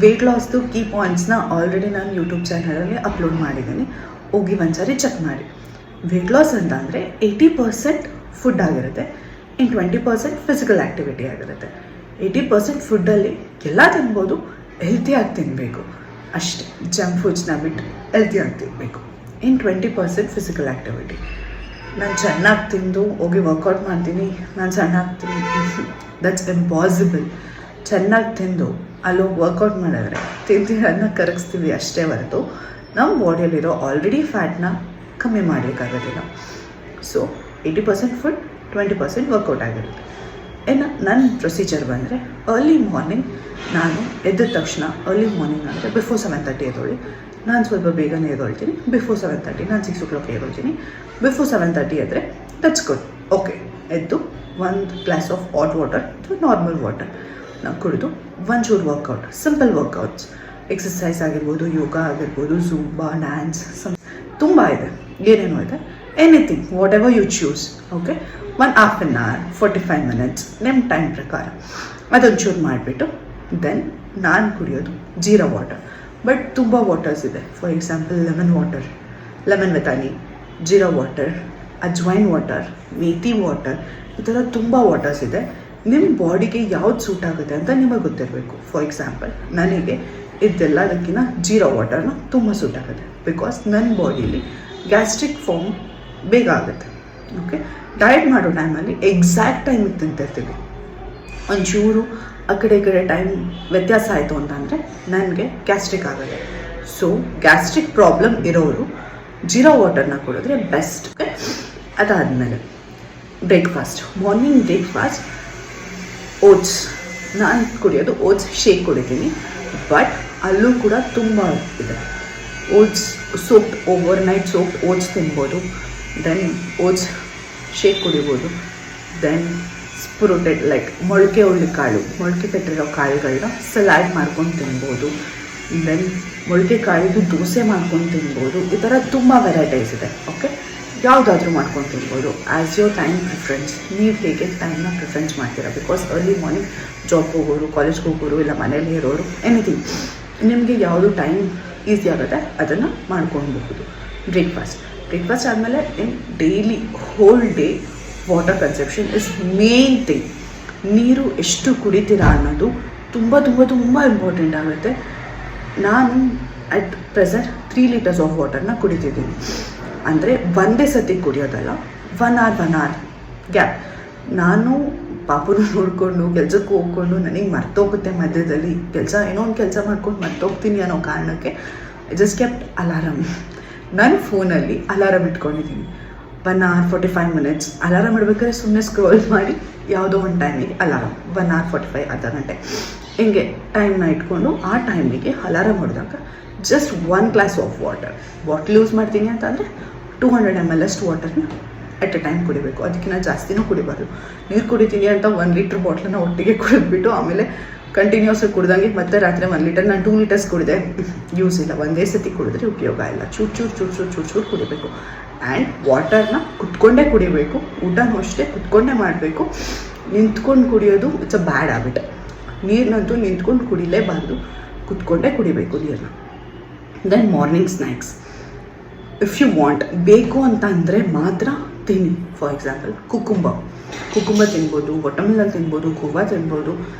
Weight ಲಾಸ್ದು key ಪಾಯಿಂಟ್ಸ್ನ already ನಾನು YouTube ಚಾನಲಲ್ಲಿ upload ಮಾಡಿದ್ದೀನಿ, ಹೋಗಿ ಒಂದ್ಸಾರಿ ಚೆಕ್ ಮಾಡಿ. ವೆಯ್ಟ್ ಲಾಸ್ ಅಂತ ಅಂದರೆ 80% ಫುಡ್ ಆಗಿರುತ್ತೆ, ಇನ್ನು 20% ಫಿಸಿಕಲ್ ಆ್ಯಕ್ಟಿವಿಟಿ ಆಗಿರುತ್ತೆ. 80% ಫುಡ್ಡಲ್ಲಿ ಎಲ್ಲ ತಿನ್ಬೋದು, ಹೆಲ್ತಿಯಾಗಿ ತಿನ್ನಬೇಕು ಅಷ್ಟೇ. ಜಂಕ್ ಫುಡ್ಸ್ನ ಬಿಟ್ಟು ಹೆಲ್ತಿಯಾಗಿ ತಿನ್ನಬೇಕು. ಇನ್ನು 20% ಫಿಸಿಕಲ್ ಆ್ಯಕ್ಟಿವಿಟಿ. ನಾನು ಚೆನ್ನಾಗಿ ತಿಂದು ಹೋಗಿ ವರ್ಕೌಟ್ ಮಾಡ್ತೀನಿ, ನಾನು ಸಣ್ಣ ಆಗ್ತೀನಿ, ದಟ್ಸ್ ಇಂಪಾಸಿಬಲ್. ಚೆನ್ನಾಗಿ ತಿಂದು ಅಲ್ಲೋಗಿ ವರ್ಕೌಟ್ ಮಾಡಿದ್ರೆ ತಿಂದಿರೋದನ್ನ ಕರಗಿಸ್ತೀವಿ ಅಷ್ಟೇ ಹೊರತು ನಮ್ಮ ಬಾಡಿಯಲ್ಲಿರೋ ಆಲ್ರೆಡಿ ಫ್ಯಾಟ್ನ ಕಮ್ಮಿ ಮಾಡಲಿಕ್ಕಾಗೋದಿಲ್ಲ. ಸೊ 80% ಫುಡ್, 20% ವರ್ಕೌಟ್ ಆಗಿರುತ್ತೆ. ಇನ್ನು ನನ್ನ ಪ್ರೊಸೀಜರ್ ಬಂದರೆ ಅರ್ಲಿ ಮಾರ್ನಿಂಗ್ ನಾನು ಎದ್ದ ತಕ್ಷಣ ಅರ್ಲಿ ಮಾರ್ನಿಂಗ್ ಅಂದರೆ ಬಿಫೋರ್ 7:30 ಎದ್ದೊಳ್ಳಿ. ನಾನು ಸ್ವಲ್ಪ ಬೇಗನೆ ಎದ್ದೊಳ್ತೀನಿ. ಬಿಫೋರ್ 7:30 ನಾನು 6 o'clock ಎದ್ದೊಳ್ತೀನಿ. ಬಿಫೋರ್ 7:30 ಎದ್ದರೆ ದಟ್ಸ್ ಗುಡ್. ಓಕೆ, ಎದ್ದು 1 glass ಆಫ್ ಹಾಟ್ ವಾಟರ್ ಅಥವಾ ನಾರ್ಮಲ್ ವಾಟರ್ ನಾವು ಕುಡಿದು ಒಂಚೂರು ವರ್ಕೌಟ್, ಸಿಂಪಲ್ ವರ್ಕೌಟ್ಸ್, ಎಕ್ಸಸೈಸ್ ಆಗಿರ್ಬೋದು, ಯೋಗ ಆಗಿರ್ಬೋದು, ಝೂಂಬಾ, ಡ್ಯಾನ್ಸ್, ತುಂಬ ಇದೆ, ಏನೇನೋ ಇದೆ. Anything, whatever you choose. Okay, 1 half an hour, 45 minutes ನಿಮ್ಮ ಟೈಮ್ ಪ್ರಕಾರ ಅದೊಂಚೂರು ಮಾಡಿಬಿಟ್ಟು ದೆನ್ ನಾನು ಕುಡಿಯೋದು ಜೀರಾ ವಾಟರ್. ಬಟ್ ತುಂಬ ವಾಟರ್ಸ್ ಇದೆ. For example lemon water, lemon with honey, jeera water, ajwain water, methi water, ಈ ಥರ ತುಂಬ ವಾಟರ್ಸ್ ಇದೆ. ನಿಮ್ಮ ಬಾಡಿಗೆ ಯಾವ್ದು ಸೂಟ್ ಆಗುತ್ತೆ ಅಂತ ನಿಮಗೆ ಗೊತ್ತಿರಬೇಕು. ಫಾರ್ ಎಕ್ಸಾಂಪಲ್ ನನಗೆ ಇದೆಲ್ಲದಕ್ಕಿಂತ ಜೀರಾ ವಾಟರ್ನ ತುಂಬ ಸೂಟ್ ಆಗುತ್ತೆ, ಬಿಕಾಸ್ ನನ್ನ ಬಾಡಿಯಲ್ಲಿ ಗ್ಯಾಸ್ಟ್ರಿಕ್ ಫಾರ್ಮ್ ಬೇಗ ಆಗುತ್ತೆ. ಓಕೆ, ಡಯಟ್ ಮಾಡೋ ಟೈಮಲ್ಲಿ ಎಕ್ಸಾಕ್ಟ್ ಟೈಮಿಗೆ ತಿಂತಿರ್ತೀವಿ. ಒಂಚೂರು ಆ ಕಡೆ ಈ ಕಡೆ ಟೈಮ್ ವ್ಯತ್ಯಾಸ ಆಯಿತು ಅಂತಂದರೆ ನನಗೆ ಗ್ಯಾಸ್ಟ್ರಿಕ್ ಆಗುತ್ತೆ. ಸೊ ಗ್ಯಾಸ್ಟ್ರಿಕ್ ಪ್ರಾಬ್ಲಮ್ ಇರೋರು ಜೀರಾ ವಾಟರ್ನ ಕುಡಿದ್ರೆ ಬೆಸ್ಟ್. ಓಕೆ, ಅದಾದಮೇಲೆ ಬ್ರೇಕ್ಫಾಸ್ಟ್, ಮಾರ್ನಿಂಗ್ ಬ್ರೇಕ್ಫಾಸ್ಟ್ ಓಟ್ಸ್. ನಾನು ಕುಡಿಯೋದು ಓಟ್ಸ್ ಶೇಕ್ ಕುಡಿತೀನಿ, ಬಟ್ ಅಲ್ಲೂ ಕೂಡ ತುಂಬ ಇದೆ. ಓಟ್ಸ್ ಸೋಪ್ಡ್, ಓವರ್ ನೈಟ್ ಸೋಪ್ಡ್ ಓಟ್ಸ್ ತಿನ್ಬೋದು, ದೆನ್ ಓಟ್ಸ್ ಶೇಕ್ ಕುಡಿಬೋದು, ದೆನ್ ಸ್ಪ್ರೂಟೆಡ್ ಲೈಕ್ ಮೊಳಕೆ ಕಾಳು, ಮೊಳಕೆ ಕಟ್ಟಿರೋ ಕಾಳುಗಳನ್ನ ಸಲಾಡ್ ಮಾಡ್ಕೊಂಡು ತಿನ್ಬೋದು, ದೆನ್ ಮೊಳಕೆ ಕಾಳಿದು ದೋಸೆ ಮಾಡ್ಕೊಂಡು ತಿನ್ಬೋದು. ಈ ಥರ ತುಂಬ ವೆರೈಟೀಸ್ ಇದೆ. ಓಕೆ, ಯಾವುದಾದ್ರೂ ಮಾಡ್ಕೊಂಡು ತಿನ್ಬೋದು ಆ್ಯಸ್ ಯೋರ್ ಟೈಮ್ ಪ್ರಿಫರೆನ್ಸ್. ನೀವು ಹೇಗೆ ಟೈಮ್ನ ಪ್ರಿಫರೆನ್ಸ್ ಮಾಡ್ತೀರಾ, ಬಿಕಾಸ್ ಅರ್ಲಿ ಮಾರ್ನಿಂಗ್ ಜಾಬ್ಗೆ ಹೋಗೋರು, ಕಾಲೇಜ್ಗೆ ಹೋಗೋರು, ಇಲ್ಲ ಮನೇಲಿ ಇರೋರು, ಎನಿಥಿಂಗ್ ನಿಮಗೆ ಯಾವುದು ಟೈಮ್ ಈಸಿ ಆಗುತ್ತೆ ಅದನ್ನು ಮಾಡ್ಕೊಳ್ಬಹುದು. ಬ್ರೇಕ್ಫಾಸ್ಟ್ ಆದಮೇಲೆ in daily whole day water conception is main thing. ನೀರು ಎಷ್ಟು ಕುಡಿತೀರಾ ಅನ್ನೋದು ತುಂಬ ತುಂಬ ತುಂಬ ಇಂಪಾರ್ಟೆಂಟ್ ಆಗುತ್ತೆ. ನಾನು ಅಟ್ ಪ್ರೆಸೆಂಟ್ 3 liters ಆಫ್ ವಾಟರ್ನ ಕುಡಿತಿದ್ದೀನಿ. ಅಂದರೆ ಒಂದೇ ಸತಿ ಕುಡಿಯೋದಲ್ಲ, 1 hour ಗ್ಯಾಪ್. ನಾನು ಪಾಪುನ ನೋಡಿಕೊಂಡು ಕೆಲ್ಸಕ್ಕೆ ಹೋಗ್ಕೊಂಡು ನನಗೆ ಮರ್ತೋಗುತ್ತೆ ಮಧ್ಯದಲ್ಲಿ, ಏನೋ ಒಂದು ಕೆಲಸ ಮಾಡ್ಕೊಂಡು ಮರ್ತೋಗ್ತೀನಿ ಅನ್ನೋ ಕಾರಣಕ್ಕೆ ಜಸ್ಟ್ ಕೆಪ್ಟ್ ಅಲಾರಮ್. ನನ್ನ ಫೋನಲ್ಲಿ ಅಲಾರಮ್ ಇಟ್ಕೊಂಡಿದ್ದೀನಿ. 1 hour 45 minutes ಅಲಾರಮ್ ಇಡಬೇಕಾದ್ರೆ ಸುಮ್ಮನೆ ಸ್ಕ್ರೋಲ್ ಮಾಡಿ ಯಾವುದೋ ಒಂದು ಟೈಮಿಗೆ ಅಲಾರಮ್ 1 hour 45 ಅರ್ಧ ಗಂಟೆ ಹಿಂಗೆ ಟೈಮ್ನ ಇಟ್ಕೊಂಡು ಆ ಟೈಮಿಗೆ ಅಲಾರಮ್ ಹೊಡೆದಾಗ just 1 glass of water. Bottle use ಮಾಡ್ತೀನಿ ಅಂತಂದರೆ 200 ml ಅಷ್ಟು ವಾಟರ್ನ ಎಟ್ ಎ ಟೈಮ್ ಕುಡಿಬೇಕು. ಅದಕ್ಕಿಂತ ಜಾಸ್ತಿನೂ ಕುಡಿಬಾರ್ದು. ನೀರು ಕುಡಿತೀನಿ ಅಂತ 1 liter ಬಾಟ್ಲನ್ನ ಒಟ್ಟಿಗೆ ಕುಡಿದ್ಬಿಟ್ಟು ಆಮೇಲೆ ಕಂಟಿನ್ಯೂಸ್ ಕುಡ್ದಂಗೆ ಮತ್ತೆ ರಾತ್ರಿ 1 liter, ನಾನು 2 liters ಕುಡಿದೆ, ಯೂಸ್ ಇಲ್ಲ. ಒಂದೇ ಸತಿ ಕುಡಿದ್ರೆ ಉಪಯೋಗ ಇಲ್ಲ. ಚೂರು ಕುಡಿಬೇಕು. ಆ್ಯಂಡ್ ವಾಟರ್ನ ಕುತ್ಕೊಂಡೇ ಕುಡಿಬೇಕು. ಊಟನೂ ಅಷ್ಟೇ ಕುತ್ಕೊಂಡೇ ಮಾಡಬೇಕು. ನಿಂತ್ಕೊಂಡು ಕುಡಿಯೋದು ಇಟ್ಸ್ ಅ ಬ್ಯಾಡ್ ಹ್ಯಾಬಿಟ್. ನೀರಿನಂತೂ ನಿಂತ್ಕೊಂಡು ಕುಡಿಲೇಬಾರ್ದು, ಕುತ್ಕೊಂಡೇ ಕುಡಿಬೇಕು ನೀರನ್ನ. Then morning snacks, if you want, ಬೇಕು ಅಂತ ಅಂದರೆ ಮಾತ್ರ ತಿನ್ನಿ. ಫಾರ್ ಎಕ್ಸಾಂಪಲ್ ಕುಕುಂಬ ತಿನ್ಬೋದು, ವಾಟರ್ಮೆಲನ್ ತಿನ್ಬೋದು, ಗೋವಾ ತಿನ್ಬೋದು.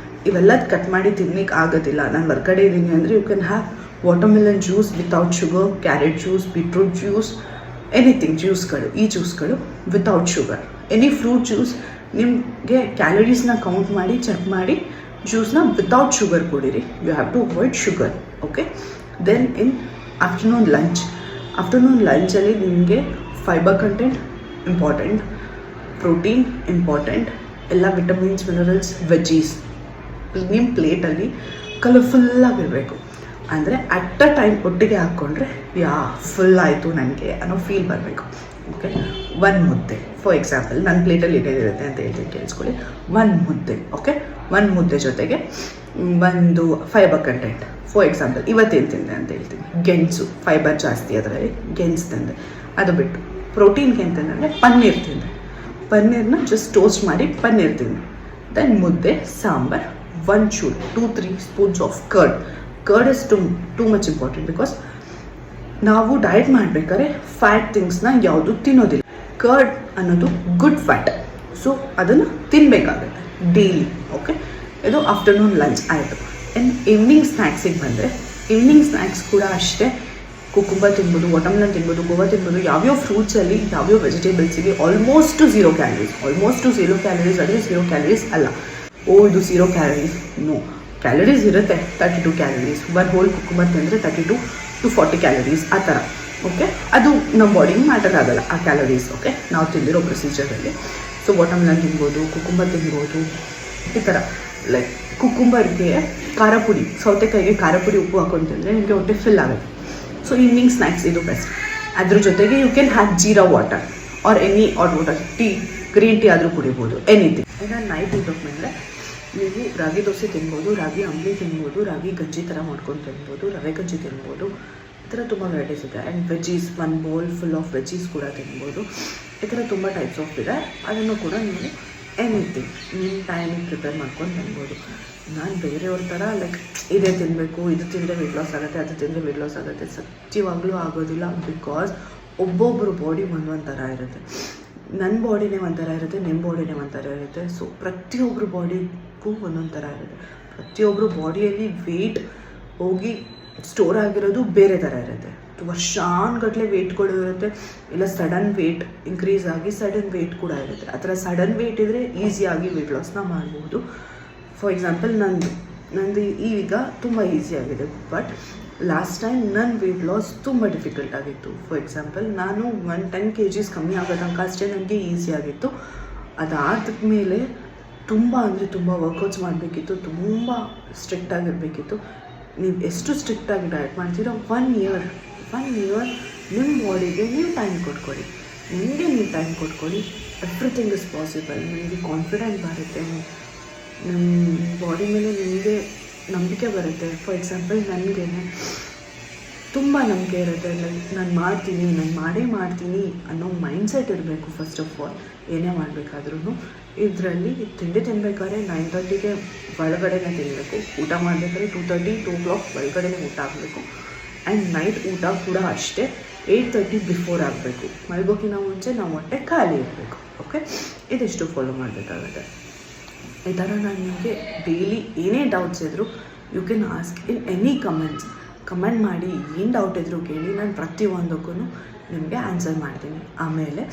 ಇವೆಲ್ಲ ಕಟ್ ಮಾಡಿ ತಿನ್ನಲಿಕ್ಕೆ ಆಗೋದಿಲ್ಲ. ನಾನು ಹೊರ್ಗಡೆ ಇದ್ದೀನಿ ಅಂದರೆ you can have watermelon juice without sugar, carrot juice, beetroot juice, anything ಜ್ಯೂಸ್ಗಳು. ಈ ಜ್ಯೂಸ್ಗಳು without sugar. Any fruit juice ನಿಮಗೆ ಕ್ಯಾಲರೀಸ್ನ ಕೌಂಟ್ ಮಾಡಿ ಚೆಕ್ ಮಾಡಿ ಜ್ಯೂಸ್ನ ವಿತೌಟ್ ಶುಗರ್ ಕುಡೀರಿ. You have to avoid sugar. Okay, then in afternoon ಲಂಚಲ್ಲಿ ನಿಮಗೆ fibre content important, protein important, ಎಲ್ಲ ವಿಟಮಿನ್ಸ್, ಮಿನರಲ್ಸ್, ವೆಜ್ಜೀಸ್ ನಿಮ್ಮ ಪ್ಲೇಟಲ್ಲಿ ಕಲರ್ಫುಲ್ಲಾಗಿರಬೇಕು. ಅಂದರೆ ಅಟ್ ಅ ಟೈಮ್ ಒಟ್ಟಿಗೆ ಹಾಕ್ಕೊಂಡ್ರೆ ಫುಲ್ ಆಯಿತು ನನಗೆ ಅನ್ನೋ ಫೀಲ್ ಬರಬೇಕು. ಓಕೆ, 1 ಮುದ್ದೆ ಫಾರ್ ಎಕ್ಸಾಂಪಲ್ ನನ್ನ ಪ್ಲೇಟಲ್ಲಿ ಏನೇನಿರುತ್ತೆ ಅಂತ ಹೇಳ್ತೀನಿ ಕೇಳಿಸ್ಕೊಳ್ಳಿ. 1 ಮುದ್ದೆ. ಓಕೆ, 1 ಮುದ್ದೆ ಜೊತೆಗೆ ಒಂದು ಫೈಬರ್ ಕಂಟೆಂಟ್. ಫಾರ್ ಎಕ್ಸಾಂಪಲ್ ಇವತ್ತೇನು ತಿಂದೆ ಅಂತ ಹೇಳ್ತೀನಿ. ಗೆಣಸು, ಫೈಬರ್ ಜಾಸ್ತಿ ಅದರಲ್ಲಿ, ಗೆಣಸು ತಿಂದೆ. ಅದು ಬಿಟ್ಟು ಪ್ರೋಟೀನ್ಗೆ ಅಂತಂದರೆ ಪನ್ನೀರ್ ತಿಂದೆ. ಪನ್ನೀರ್ನ ಜಸ್ಟ್ ಟೋಸ್ಟ್ ಮಾಡಿ ಪನ್ನೀರ್ ತಿಂದೆ. ದೆನ್ ಮುದ್ದೆ, ಸಾಂಬಾರ್, ಒಂಚೂರು 2-3 spoons of curd is too much important because ನಾವು ಡಯಟ್ ಮಾಡಬೇಕಾದ್ರೆ ಫ್ಯಾಟ್ ಥಿಂಗ್ಸ್ನ ಯಾವುದು ತಿನ್ನೋದಿಲ್ಲ. ಕರ್ಡ್ ಅನ್ನೋದು ಗುಡ್ ಫ್ಯಾಟ್, ಸೊ ಅದನ್ನು ತಿನ್ನಬೇಕಾಗುತ್ತೆ ಡೈಲಿ. ಓಕೆ, ಇದು ಆಫ್ಟರ್ನೂನ್ ಲಂಚ್ ಆಯಿತು. ಆ್ಯಂಡ್ ಈವ್ನಿಂಗ್ ಸ್ನ್ಯಾಕ್ಸಿಗೆ ಬಂದರೆ, ಈವ್ನಿಂಗ್ ಸ್ನ್ಯಾಕ್ಸ್ ಕೂಡ ಅಷ್ಟೇ. ಕುಕುಂಬರ್ ತಿನ್ಬೋದು, ವಾಟರ್ಮೆಲನ್ ತಿನ್ಬೋದು, ಗೋವಾ ತಿನ್ಬೋದು. ಯಾವ್ಯಾವ ಫ್ರೂಟ್ಸಲ್ಲಿ ಯಾವ್ಯಾವ ವೆಜಿಟೇಬಲ್ಸಿಗೆ ಆಲ್ಮೋಸ್ಟ್ ಟು 0 ಕ್ಯಾಲರೀಸ್. ಅಂದರೆ 0 ಕ್ಯಾಲರೀಸ್ ಅಲ್ಲ, ಇದು 0 ಕ್ಯಾಲರೀಸ್, ನೋ, ಕ್ಯಾಲರೀಸ್ ಇರುತ್ತೆ 32 ಕ್ಯಾಲರೀಸ್. ಒನ್ ಹೋಲ್ ಕುಕುಂಬರ್ ತಿಂದರೆ 32 to 40 ಕ್ಯಾಲರೀಸ್ ಆ ಥರ. ಓಕೆ, ಅದು ನಮ್ಮ ಬಾಡಿಗೆ ಮ್ಯಾಟರ್ ಆಗಲ್ಲ ಆ ಕ್ಯಾಲರೀಸ್. ಓಕೆ, ನಾವು ತಿಂದಿರೋ ಪ್ರೊಸೀಜರಲ್ಲಿ. ಸೊ ವಾಟರ್ಮೆಲನ್ ತಿನ್ಬೋದು, ಕುಕುಂಬರ್ ತಿನ್ಬೋದು, ಈ ಥರ. ಲೈಕ್ ಕುಕುಂಬರ್ಗೆ ಖಾರ ಪುಡಿ, ಸೌತೆಕಾಯಿಗೆ ಖಾರ ಪುಡಿ, ಉಪ್ಪು ಹಾಕೊಂಡು ತಿಂದರೆ ನಿಮಗೆ ಹೊಟ್ಟೆ ಫಿಲ್ ಆಗುತ್ತೆ. ಸೊ ಈವ್ನಿಂಗ್ ಸ್ನ್ಯಾಕ್ಸ್ ಇದು ಬೆಸ್ಟ್. ಅದ್ರ ಜೊತೆಗೆ you can have jeera water or any hot water, tea, green tea ಆದರೂ ಕುಡಿಬೋದು, ಎನಿಥಿಂಗ್. ಇನ್ನು ನೈಟ್ ಊಟಕ್ಕೆ ಬಂದರೆ ನೀವು ರಾಗಿ ದೋಸೆ ತಿನ್ಬೋದು, ರಾಗಿ ಅಂಬಲಿ ತಿನ್ಬೋದು, ರಾಗಿ ಗಂಜಿ ಥರ ಮಾಡ್ಕೊಂಡು ತಿನ್ಬೋದು, ರವೆ ಗಂಜಿ ತಿನ್ಬೋದು. ಈ ಥರ ತುಂಬ ವೆರೈಟೀಸ್ ಇದೆ. And veggies, one bowl full of veggies ಕೂಡ ತಿನ್ಬೋದು. ಈ ಥರ ತುಂಬ ಟೈಪ್ಸ್ ಆಫ್ ಇದೆ. ಅದನ್ನು ಕೂಡ ನೀವು ಎನಿಥಿಂಗ್ ನಿಮ್ಮ ಟೈಮಿಗೆ ಪ್ರಿಪೇರ್ ಮಾಡ್ಕೊಂಡು ತಿನ್ಬೋದು. ನಾನು ಬೇರೆಯವ್ರ ಥರ ಲೈಕ್ ಇದೇ ತಿನ್ನಬೇಕು, ಇದು ತಿಂದರೆ ವೆಯ್ಟ್ ಲಾಸ್ ಆಗುತ್ತೆ, ಅದು ತಿಂದರೆ ವೆಯ್ಟ್ ಲಾಸ್ ಆಗುತ್ತೆ, ಸತ್ಯವಾಗ್ಲೂ ಆಗೋದಿಲ್ಲ. ಬಿಕಾಸ್ ಒಬ್ಬೊಬ್ಬರು ಬಾಡಿ ಒಂದೊಂದು ಥರ ಇರುತ್ತೆ. ನನ್ನ ಬಾಡಿನೇ ಒಂಥರ ಇರುತ್ತೆ, ನಿಮ್ಮ ಬಾಡಿನೇ ಒಂಥರ ಇರುತ್ತೆ. ಸೊ ಪ್ರತಿಯೊಬ್ಬರು ಬಾಡಿಗೂ ಒಂದೊಂದು ಥರ ಇರುತ್ತೆ. ಪ್ರತಿಯೊಬ್ಬರು ಬಾಡಿಯಲ್ಲಿ ವೆಯ್ಟ್ ಹೋಗಿ ಸ್ಟೋರ್ ಆಗಿರೋದು ಬೇರೆ ಥರ ಇರುತ್ತೆ. ವರ್ಷಾನ್ಗಟ್ಟಲೆ ವೆಯ್ಟ್ಗಳು ಇರುತ್ತೆ, ಇಲ್ಲ ಸಡನ್ ವೆಯ್ಟ್ ಇನ್ಕ್ರೀಸ್ ಆಗಿ ಸಡನ್ ವೆಯ್ಟ್ ಕೂಡ ಇರುತ್ತೆ. ಆ ಥರ ಸಡನ್ ವೆಯ್ಟ್ ಇದ್ದರೆ ಈಸಿಯಾಗಿ ವೆಯ್ಟ್ ಲಾಸ್ನ ಮಾಡ್ಬೋದು. ಫಾರ್ ಎಕ್ಸಾಂಪಲ್ ನಂದು ಈಗ ತುಂಬ ಈಸಿಯಾಗಿದೆ. ಬಟ್ ಲಾಸ್ಟ್ ಟೈಮ್ ನನ್ನ ವೆಯ್ಟ್ ಲಾಸ್ ತುಂಬ ಡಿಫಿಕಲ್ಟ್ ಆಗಿತ್ತು. ಫಾರ್ ಎಕ್ಸಾಂಪಲ್ ನಾನು 10 kgs ಕಮ್ಮಿ ಆಗೋ ತನಕ ಅಷ್ಟೇ ನನಗೆ ಈಸಿಯಾಗಿತ್ತು. ಅದಾದ ಮೇಲೆ ತುಂಬ ಅಂದರೆ ತುಂಬ ವರ್ಕೌಟ್ಸ್ ಮಾಡಬೇಕಿತ್ತು, ತುಂಬ ಸ್ಟ್ರಿಕ್ಟಾಗಿರಬೇಕಿತ್ತು. ನೀವು ಎಷ್ಟು ಸ್ಟ್ರಿಕ್ಟಾಗಿ ಡಯಟ್ ಮಾಡ್ತೀರೋ 1 year ನಿಮ್ಮ ಬಾಡಿಗೆ ನೀವು ಟೈಮ್ ಕೊಟ್ಕೊಳ್ಳಿ, ನಿಮಗೆ ನೀವು ಟೈಮ್ ಕೊಟ್ಕೊಳ್ಳಿ. Everything is possible. ನಿಮಗೆ ಕಾನ್ಫಿಡೆಂಟ್ ಬರುತ್ತೆ, ನಿಮ್ಮ ಬಾಡಿ ಮೇಲೆ ನಿಮಗೆ ನಂಬಿಕೆ ಬರುತ್ತೆ. ಫಾರ್ ಎಕ್ಸಾಂಪಲ್ ನನಗೆ ತುಂಬ ನಂಬಿಕೆ ಇರುತ್ತೆ. ಲೈಕ್ ನಾನು ಮಾಡೇ ಮಾಡ್ತೀನಿ ಅನ್ನೋ ಮೈಂಡ್ಸೆಟ್ ಇರಬೇಕು. ಫಸ್ಟ್ ಆಫ್ ಆಲ್ ಏನೇ ಮಾಡಬೇಕಾದ್ರೂ ಇದರಲ್ಲಿ ತಿಂಡಿ ತಿನ್ನಬೇಕಾದ್ರೆ 9:30ಗೆ ಒಳಗಡೆನೇ ತಿನ್ನಬೇಕು. ಊಟ ಮಾಡಬೇಕಾದ್ರೆ 2:30 2 o'clock ಒಳಗಡೆನೇ ಊಟ ಆಗಬೇಕು. ಆ್ಯಂಡ್ ನೈಟ್ ಊಟ ಕೂಡ ಅಷ್ಟೇ 8:30 ಬಿಫೋರ್ ಆಗಬೇಕು. ಮಲ್ಗೋಕ್ಕಿಂತ ಮುಂಚೆ ನಾವು ಹೊಟ್ಟೆ ಖಾಲಿ ಇರಬೇಕು. ಓಕೆ, ಇದಿಷ್ಟು ಫಾಲೋ ಮಾಡಬೇಕಾಗುತ್ತೆ. ಈ ಥರ ನಾನು ನಿಮಗೆ ಡೈಲಿ ಏನೇ ಡೌಟ್ಸ್ ಇದ್ದರೂ you can ask in any comment ಮಾಡಿ. ಏನು ಡೌಟ್ ಇದ್ದರೂ ಕೇಳಿ, ನಾನು ಪ್ರತಿಯೊಂದಕ್ಕೂ ನಿಮಗೆ ಆನ್ಸರ್ ಮಾಡ್ತೀನಿ. ಆಮೇಲೆ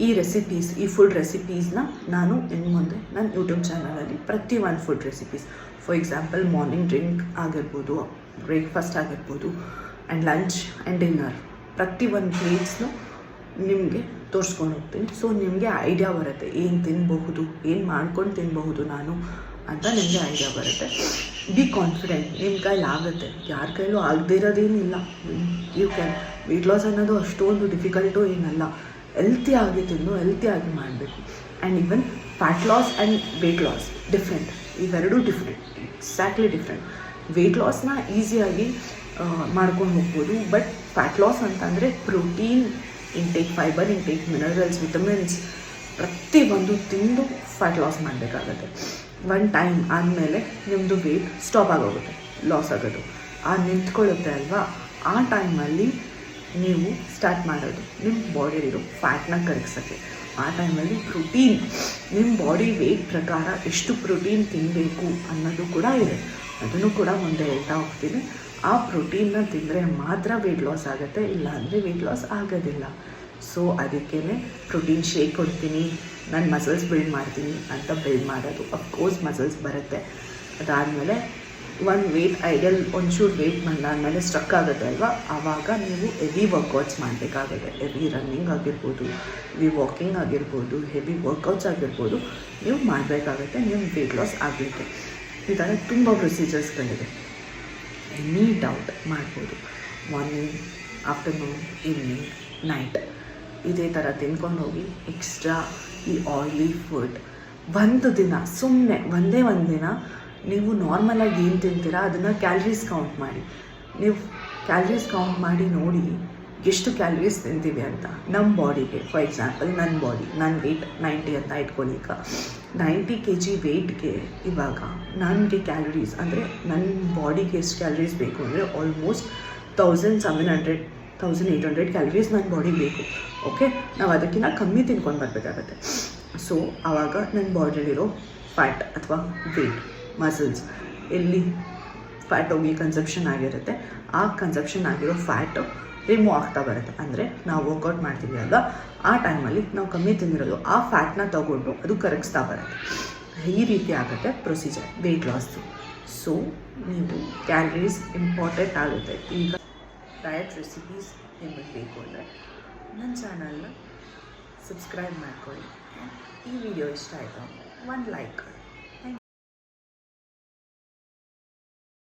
ಈ ಫುಡ್ ರೆಸಿಪೀಸ್ನ ನಾನು ಇನ್ನು ಮುಂದೆ ನನ್ನ ಯೂಟ್ಯೂಬ್ ಚಾನಲಲ್ಲಿ ಪ್ರತಿಯೊಂದು food recipes, for example morning drink ಆಗಿರ್ಬೋದು, ಬ್ರೇಕ್ಫಾಸ್ಟ್ ಆಗಿರ್ಬೋದು, ಆ್ಯಂಡ್ ಲಂಚ್ ಆ್ಯಂಡ್ ಡಿನ್ನರ್, ಪ್ರತಿಯೊಂದು ಪ್ಲೇಟ್ಸ್ನು ನಿಮಗೆ ತೋರಿಸ್ಕೊಂಡು ಹೋಗ್ತೀನಿ. ಸೊ ನಿಮಗೆ ಐಡಿಯಾ ಬರುತ್ತೆ ಏನು ತಿನ್ನಬಹುದು, ಏನು ಮಾಡ್ಕೊಂಡು ತಿನ್ನಬಹುದು ನಾನು ಅಂತ ನಿಮಗೆ ಐಡಿಯಾ ಬರುತ್ತೆ. ಬಿ ಕಾನ್ಫಿಡೆಂಟ್, ನಿಮ್ಮ ಕೈಲಿ ಆಗುತ್ತೆ. ಯಾರ ಕೈಲೂ ಆಗದೇ ಇರೋದೇನಿಲ್ಲ. You can. ವೆಯ್ಟ್ ಲಾಸ್ ಅನ್ನೋದು ಅಷ್ಟೊಂದು ಡಿಫಿಕಲ್ಟು ಏನಲ್ಲ. ಹೆಲ್ತಿಯಾಗಿ ತಿಂದು ಹೆಲ್ತಿಯಾಗಿ ಮಾಡಬೇಕು. And even fat loss and weight loss different. ಇವೆರಡೂ ಡಿಫ್ರೆಂಟ್, ಎಕ್ಸಾಕ್ಟ್ಲಿ ಡಿಫ್ರೆಂಟ್. ವೆಯ್ಟ್ ಲಾಸ್ನ ಈಸಿಯಾಗಿ ಮಾಡ್ಕೊಂಡು ಹೋಗ್ಬೋದು. ಬಟ್ ಫ್ಯಾಟ್ ಲಾಸ್ ಅಂತಂದರೆ protein intake, fibre intake, minerals, vitamins ಪ್ರತಿಯೊಂದು ತಿಂದು ಫ್ಯಾಟ್ ಲಾಸ್ ಮಾಡಬೇಕಾಗತ್ತೆ. ಒನ್ ಟೈಮ್ ಆದಮೇಲೆ ನಿಮ್ಮದು ವೆಯ್ಟ್ ಸ್ಟಾಪ್ ಆಗೋಗುತ್ತೆ, ಲಾಸ್ ಆಗೋದು ನಿಂತ್ಕೊಳ್ಳುತ್ತೆ ಅಲ್ವಾ. ಆ ಟೈಮಲ್ಲಿ ನೀವು ಸ್ಟಾರ್ಟ್ ಮಾಡೋದು ನಿಮ್ಮ ಬಾಡಿಲಿರೋ ಫ್ಯಾಟ್ನ ಕರಗಿಸೋಕ್ಕೆ. ಆ ಟೈಮಲ್ಲಿ ಪ್ರೋಟೀನ್, ನಿಮ್ಮ ಬಾಡಿ ವೆಯ್ಟ್ ಪ್ರಕಾರ ಎಷ್ಟು ಪ್ರೋಟೀನ್ ತಿನ್ನಬೇಕು ಅನ್ನೋದು ಕೂಡ ಇದೆ. ಅದನ್ನು ಕೂಡ ಮುಂದೆ ಹೇಳ್ತಾ ಹೋಗ್ತೀನಿ. ಆ ಪ್ರೋಟೀನ್ನ ತಿಂದರೆ ಮಾತ್ರ ವೆಯ್ಟ್ ಲಾಸ್ ಆಗುತ್ತೆ, ಇಲ್ಲ ಅಂದರೆ ವೆಯ್ಟ್ ಲಾಸ್ ಆಗೋದಿಲ್ಲ. ಸೊ ಅದಕ್ಕೇ ಪ್ರೋಟೀನ್ ಶೇಕ್ ಕೊಡ್ತೀನಿ, ನಾನು ಮಸಲ್ಸ್ ಬಿಲ್ಡ್ ಮಾಡ್ತೀನಿ ಅಂತ ಬಿಲ್ಡ್ ಮಾಡೋದು. ಅಫ್ಕೋರ್ಸ್ ಮಸಲ್ಸ್ ಬರುತ್ತೆ. ಅದಾದಮೇಲೆ ಒಂಚೂರು ವೆಯ್ಟ್ ಬಂದಾದಮೇಲೆ ಸ್ಟ್ರಕ್ ಆಗುತ್ತೆ ಅಲ್ವಾ, ಆವಾಗ ನೀವು ಹೆವಿ ವರ್ಕೌಟ್ಸ್ ಮಾಡಬೇಕಾಗುತ್ತೆ. ಹೆವಿ ರನ್ನಿಂಗ್ ಆಗಿರ್ಬೋದು, ಹೆವಿ ವಾಕಿಂಗ್ ಆಗಿರ್ಬೋದು, ಹೆವಿ ವರ್ಕೌಟ್ಸ್ ಆಗಿರ್ಬೋದು ನೀವು ಮಾಡಬೇಕಾಗುತ್ತೆ ನಿಮ್ಮ ವೆಯ್ಟ್ ಲಾಸ್ ಆಗಲಿಕ್ಕೆ. ಈ ಥರ ತುಂಬ ಪ್ರೊಸೀಜರ್ಸ್ಗಳಿದೆ. ಎನಿ ಡೌಟ್ ಮಾಡ್ಬೋದು. ಮಾರ್ನಿಂಗ್, ಆಫ್ಟರ್ನೂನ್, ಈವ್ನಿಂಗ್, ನೈಟ್ ಇದೇ ಥರ ತಿನ್ಕೊಂಡು ಹೋಗಿ. ಎಕ್ಸ್ಟ್ರಾ ಈ ಆಯಿಲಿ ಫುಡ್ ಒಂದು ದಿನ ಸುಮ್ಮನೆ ಒಂದೇ ದಿನ ನೀವು ನಾರ್ಮಲಾಗಿ ಏನು ತಿಂತೀರಾ ಅದನ್ನು ಕ್ಯಾಲರೀಸ್ ಕೌಂಟ್ ಮಾಡಿ. ನೀವು ಕ್ಯಾಲರೀಸ್ ಕೌಂಟ್ ಮಾಡಿ ನೋಡಿ, ಎಷ್ಟು ಕ್ಯಾಲರೀಸ್ ತಿಂತೀವಿ ಅಂತ ನಮ್ಮ ಬಾಡಿಗೆ. ಫಾರ್ ಎಕ್ಸಾಂಪಲ್ ನನ್ನ ಬಾಡಿ, ನನ್ನ ವೆಯ್ಟ್ 90 ಅಂತ ಇಟ್ಕೊಳ್ಳಿ. ಈಗ 90 kg ವೆಯ್ಟ್ಗೆ ಇವಾಗ ನನಗೆ ಕ್ಯಾಲರೀಸ್ ಅಂದರೆ ನನ್ನ ಬಾಡಿಗೆ ಎಷ್ಟು ಕ್ಯಾಲರೀಸ್ ಬೇಕು ಅಂದರೆ ಆಲ್ಮೋಸ್ಟ್ 1700-1800 ಕ್ಯಾಲರೀಸ್ ನನ್ನ ಬಾಡಿಗೆ ಬೇಕು. ಓಕೆ, ನಾವು ಅದಕ್ಕಿಂತ ಕಮ್ಮಿ ತಿನ್ಕೊಂಡು ಬರಬೇಕಾಗತ್ತೆ. ಸೊ ಆವಾಗ ನನ್ನ ಬಾಡಿಲಿರೋ ಫ್ಯಾಟ್ ಅಥವಾ ವೆಯ್ಟ್, ಮಸಲ್ಸ್ ಎಲ್ಲಿ ಫ್ಯಾಟ್ ಹೋಗಿ ಕನ್ಸಪ್ಷನ್ ಆಗಿರುತ್ತೆ, ಆ ಕನ್ಸಪ್ಷನ್ ಆಗಿರೋ ಫ್ಯಾಟು ರಿಮೂವ್ ಆಗ್ತಾ ಬರುತ್ತೆ. ಅಂದರೆ ನಾವು ವರ್ಕೌಟ್ ಮಾಡ್ತೀವಿ ಅಲ್ಲ, ಆ ಟೈಮಲ್ಲಿ ನಾವು ಕಮ್ಮಿ ತಿಂದಿರೋದು ಆ ಫ್ಯಾಟ್ನ ತಗೊಂಡು ಅದು ಕರಗಿಸ್ತಾ ಬರುತ್ತೆ. ಈ ರೀತಿ ಆಗುತ್ತೆ ಪ್ರೊಸೀಜರ್ ವೆಯ್ಟ್ ಲಾಸ್ದು. ಸೊ ನೀವು ಕ್ಯಾಲರೀಸ್ ಇಂಪಾರ್ಟೆಂಟ್ ಆಗುತ್ತೆ. ಈಗ ಡಯಟ್ ರೆಸಿಪೀಸ್ ನಿಮಗೆ ಬೇಕು ಅಂದರೆ ನನ್ನ ಚಾನಲ್ನ ಸಬ್ಸ್ಕ್ರೈಬ್ ಮಾಡ್ಕೊಳ್ಳಿ. ಈ ವಿಡಿಯೋ ಇಷ್ಟ ಆಯಿತು ಅಂದರೆ 1 ಲೈಕ್.